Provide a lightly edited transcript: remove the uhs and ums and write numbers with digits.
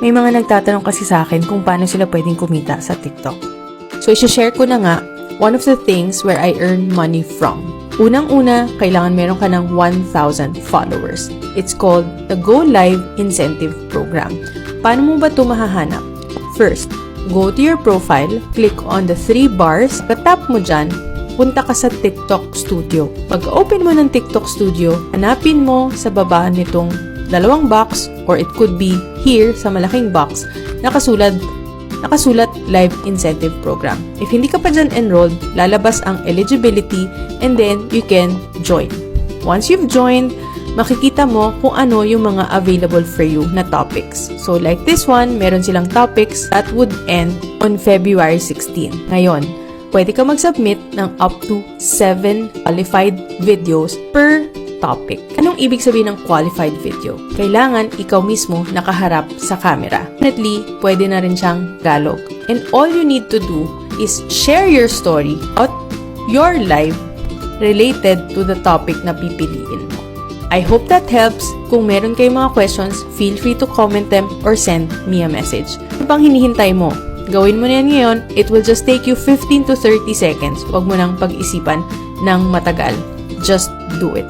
May mga nagtatanong kasi sa akin kung paano sila pwedeng kumita sa TikTok. So, isi-share ko na nga one of the things where I earn money from. Unang-una, kailangan meron ka ng 1,000 followers. It's called the Go Live Incentive Program. Paano mo ba ito mahahanap? First, go to your profile, click on the 3 bars, katap mo dyan, punta ka sa TikTok Studio. Pag-open mo ng TikTok Studio, hanapin mo sa baba nitong dalawang box, or it could be here sa malaking box, nakasulat Live Incentive Program. If hindi ka pa dyan enrolled, lalabas ang eligibility and then you can join. Once you've joined, makikita mo kung ano yung mga available for you na topics. So like this one, meron silang topics that would end on February 16. Ngayon, pwede ka mag-submit ng up to 7 qualified videos per topic. Anong ibig sabihin ng qualified video? Kailangan ikaw mismo nakaharap sa camera. Definitely, pwede na rin siyang Tagalog. And all you need to do is share your story about your life related to the topic na pipiliin mo. I hope that helps. Kung meron kayong mga questions, feel free to comment them or send me a message. Ano pang hinihintay mo? Gawin mo na yan ngayon. It will just take you 15 to 30 seconds. Huwag mo nang pag-isipan ng matagal. Just do it.